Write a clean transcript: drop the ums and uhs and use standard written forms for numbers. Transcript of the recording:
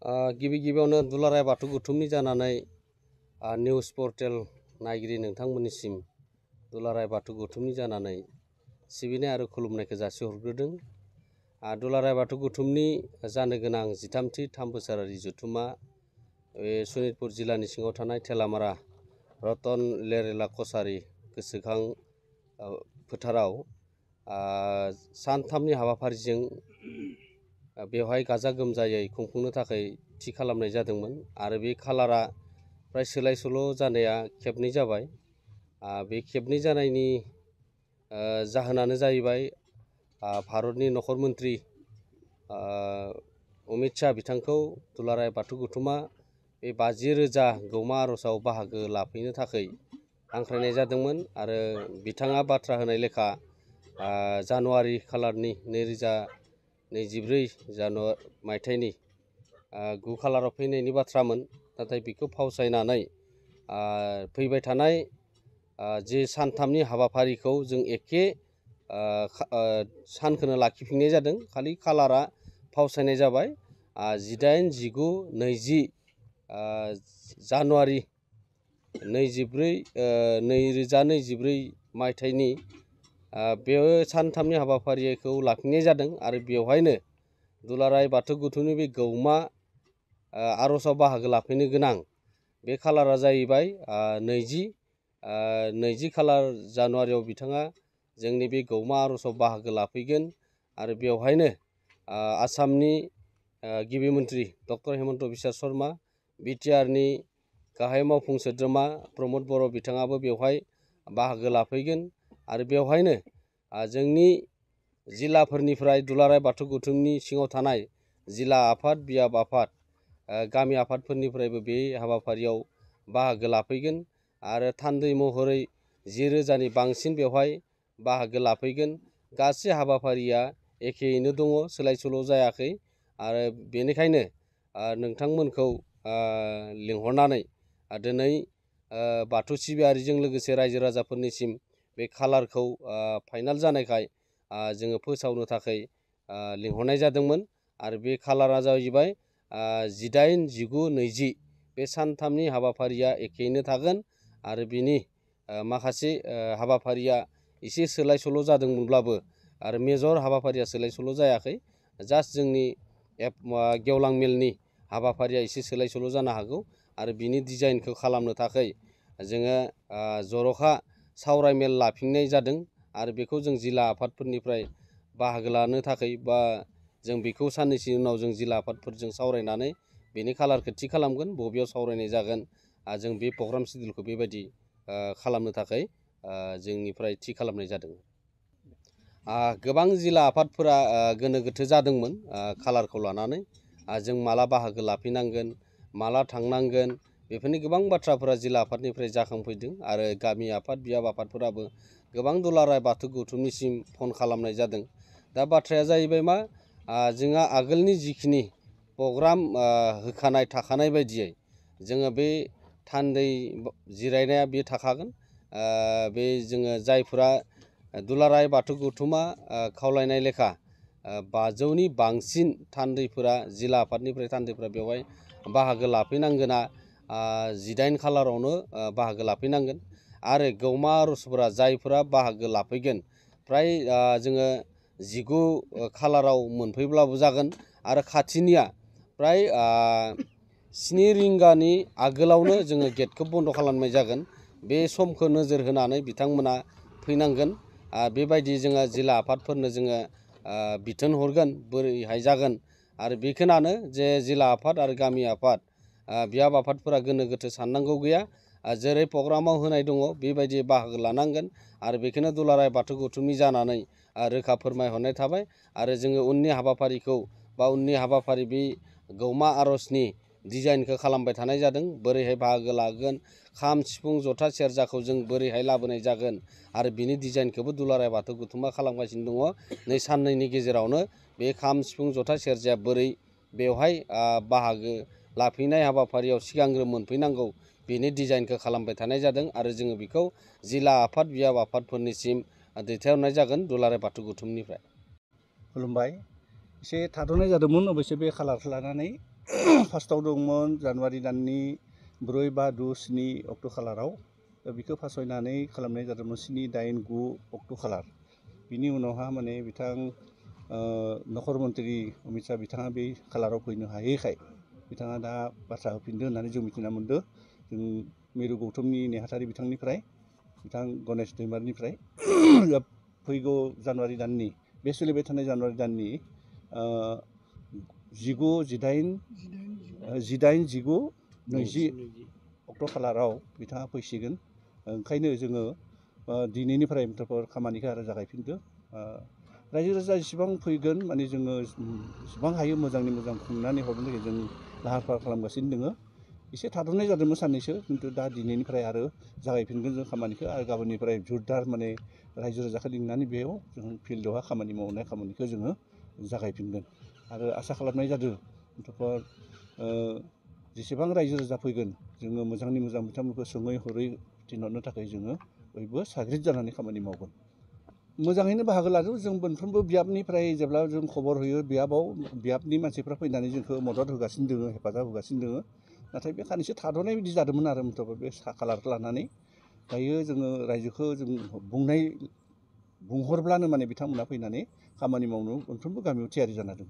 गिबि गिबियावनो दुलाराय बाथौ गौथुमनि जानानै निउस पर्टेल नायगिरि नोंथांमोननिसिम दुलाराय बाथौ गौथुमनि जानानै सिबिनाय आरो खुलुमनायखौ जासिहरग्रोदों। दुलाराय बाथौ गौथुमनि जानो गोनां 13थि 3 बोसोरारि जथुमा सनितपुर जिल्लानि सिङाव थानाय थेलामारा रतन लेरेला कसारी गोसोखां फोथाराव सानथामनि हाबाफारिजों बेवहाय गाजा गोमजायै खुंफुंनो थाखाय थि खालामनाय जादोंमोन आरो बे खालारा प्राय सोलाय सोल' जानाया खेबनै जाबाय। बे खेबनै जानायनि जाहोनानो जाहैबाय भारतनि नखर मन्त्रि अमित शाह बिथांखौ दुलाराय बाथौ गौथुमा बे 50,000 गौमा आर'जआव बाहागो लाफैनो थाखाय हांख्रायनाय जादोंमोन आरो बिथाङा बाथ्रा होनाय लेखा जानुवारि खालारनि 2024 मायथाइनि 9 खालाराव फैनायनि बाथ्रामोन, नाथाय बेखौ फावसायनानै फैबाय थानाय जे सानथामनि हाबाफारिखौ जों एखे सानखौनो लाखिफिननाय जादों। खालि खालारा फावसायनाय जाबाय। 18, 19, 20 जानुवारि 2024 मायथाइनि बे सानथामनि हाबाफारिखौ लाफिननाय जादों आरो बेवहायनो दुलाराय बाथौ गौथुमनि बे गौमा आर'जआव बाहागो लाफैनो गोनां बे खालारा जाहैबाय 20 खालार जानुवारियाव बिथाङा जोंनि बे गौमा आर'जआव बाहागो लाफैगोन आरो बेवहायनो आसामनि गिबि मन्त्रि डक्टर हेमन्त बिश्व शर्मा, बिटिआरनि गाहाय मावफुं सोद्रोमा प्रमद बर' बिथाङाबो बेवहाय बाहागो लाफैगोन आरो बेवहायनो जोंनि जिल्लाफोरनिफ्राय दुलाराय बाथौ गौथुमनि सिङाव थानाय जिल्ला आफाद, बियाब आफाद, गामि आफादफोरनिफ्रायबो बे हाबाफारियाव बाहागो लाफैगोन आरो थान्दै महरै 10,000नि बांसिन बेवहाय बाहागो लाफैगोन। गासै हाबाफारिया एखेयैनो दङ, सोलाय सोल' जायाखै आरो बेनिखायनो नोंथांमोनखौ लिंहरनानै दिनै बाथौ सिबियारिजों लोगोसे रायजो राजाफोरनिसिम बे खालारखौ फाइनाल जानायखाय जोङो फोसावनो थाखाय लिंहरनाय जादोंमोन आरो बे खालारा जाहैबाय 18, 19, 20 बे सानथामनि हाबाफारिया एखेयैनो थागोन आरो बिनि माखासे हाबाफारिया एसे सोलाय सोल' जादोंमोनब्लाबो आरो मेजर हाबाफारिया सोलाय सोल' जायाखै। जास्ट जोंनि गेवलां मेलनि हाबाफारिया एसे सोलाय सोल' जानो हागौ आरो बिनि डिजाइनखौ खालामनो थाखाय जोङो जर'खा सावराय मेल लाफिननाय जादों आरो बेखौ जों जिल्ला आफादफोरनिफ्राय बाहागो लानो थाखाय बा जों बेखौ साननैसोनि उनाव जों जिल्ला आफादफोरजों सावरायनानै बेनि खालारखौ थि खालामगोन, बबेयाव सावरायनाय जागोन। जों बे प्रग्राम सिडिउलखौ बेबायदि खालामनो थाखाय जोंनिफ्राय थि खालामनाय जादों। गोबां जिल्ला आफादफोरा गोनो गोथो जादोंमोन खालारखौ लानानै। जों माला बाहागो लाफैनांगोन, माला थांनांगोन, बेफोरनि गोबां बाथ्राफोरा जिल्ला आफादनिफ्राय जाखांफैदों आरो गामि आफाद, बियाब आफादफोराबो गोबां दुलाराय बाथौ गौथुमनिसिम फन खालामनाय जादों। दा बाथ्राया जाहैबाय मा, जोंहा आगोलनि जिखिनि प्रग्राम होखानाय थाखानाय बायदियै जोङो बे थान्दै जिरायनाया बे थाखागोन। बे जोङो जायफोरा दुलाराय बाथौ गौथुमा खावलायनाय लेखा 500नि बांसिन थान्दैफोरा जिल्ला आफादनिफ्राय थान्दैफोरा बेवहाय बाहागो लाफैनांगोना 18 खालारावनो बाहागो लाफैनांगोन आरो गौमा आर'जफोरा जायफोरा बाहागो लाफैगोन फ्राय जोङो 19 खालाराव मोनफैब्लाबो जागोन आरो खाथिनिया प्राय 7 रिंगानि आगोलावनो जोङो गेटखौ बन्द' खालामनाय जागोन। बे समखौ नोजोर होनानै बिथांमोना फैनांगोन। बेबायदि जोङो जिल्ला आफादफोरनो जोङो बिथोन हरगोन बोरैहाय जागोन आरो बेखौनानो जे जिल्ला आफाद आरो गामि आफाद, बियाब आफादफोरा गोनो गोथो साननांगौ गैया। जेरै प्रग्रामाव होनाय दङ बेबायदि बाहागो लानांगोन आरो बेखौनो दुलाराय बाथौ गौथुमनि जानानै रोखा फोरमायहरनाय थाबाय आरो जोङो उननि हाबाफारिखौ बा उननि हाबाफारि बे गौमा आर'जनि डिजाइनखौ खालामबाय थानाय जादों। बोरैहाय बाहागो लागोन, खाम, सिफुं, जथा, सेरजाखौ जों बोरैहाय लाबोनाय जागोन आरो बिनि डिजाइनखौबो दुलाराय बाथौ गौथुमा खालामगासिनो दङ। नै साननैनि गेजेरावनो बे खाम, सिफुं, जथा, सेरजाया बोरै बेवहाय बाहागो लाफैनाय हाबाफारियाव सिगांग्रो मोनफैनांगौ बेनि डिजाइनखौ खालामबाय थानाय जादों आरो जोङो बेखौ जिल्ला आफाद, बियाब आफादफोरनिसिम दैथायहरनाय जागोन दुलाराय बाथौ गौथुमनिफ्राय। खुलुमबाय। एसे थाद'नाय जादोंमोन अबयसे बे खालारखौ लानानै फार्स्टआव दंमोन जानुवारि दाननि 4, 5, 6, 7 अक्ट' खालाराव बेखौ फासयनानै खालामनाय जादोंमोन 7, 8, 9 अक्ट' खालार। बिनि उनावहा माने बिथां नखर मन्त्रि अमित शाह बिथाङा बे खालाराव फैनो हायैखाय बिथाङा दा बाथ्रा होफिनदो होननानै जों मिथिना मोनदों। जों मिरु गौतमनि नेहाथारि बिथांनिफ्राय, बिथां गणेश दैमारिनिफ्राय फैगौ जानुवारि दाननि, बे सोलिबाय थानाय जानुवारि दाननि 19, 19, 20 अक्ट' खालाराव बिथाङा फैसिगोन। ओंखायनो जोङो दिनैनिफ्राय खामानिखौ आरो जागायफिनदो। रायजो राजा जेसेबां फैगोन माने जोङो जेसेबां हायो मोजांनि मोजां खुंनानै हरनो थाखाय जों लाहार फाहार खालामगासिनो दङ। एसे थाद'नाय जादोंमोन साननैसो, खिन्थु दा दिनैनिफ्राय आरो जागायफिनगोन जों खामानिखौ, आरो गाबोननिफ्राय जुरदार माने रायजो राजाखौ लिंनानै बेयाव जों फिल्डआवहा खामानि मावनाय खामानिखौ जोङो जागायफिनगोन। आरो आसा खालामनाय जादों जेसेबां रायजो राजा फैगोन जोङो मोजांनि मोजां बिथांमोनखौ सोङै हरै थिनहरनो थाखाय जोङो बयबो साग्रिद जानानै खामानि मावगोन। मोजाङैनो बाहागो लादों जों मोनफ्रोमबो बियाबनिफ्राय जेब्ला जों खबर होयो बियाबनि मानसिफ्रा फैनानै जोंखौ मदद होगासिनो दङ, हेफाजाब होगासिनो दङ। नाथाय बे खानैसो थाद'नाय बायदि जादोंमोन आरो बे खालारखौ लानानै। दायो जोङो रायजोखौ जों बुंहरब्लानो माने बिथांमोना फैनानै खामानि मावनो मोनफ्रोमबो गामियाव थियारि जाना दङ।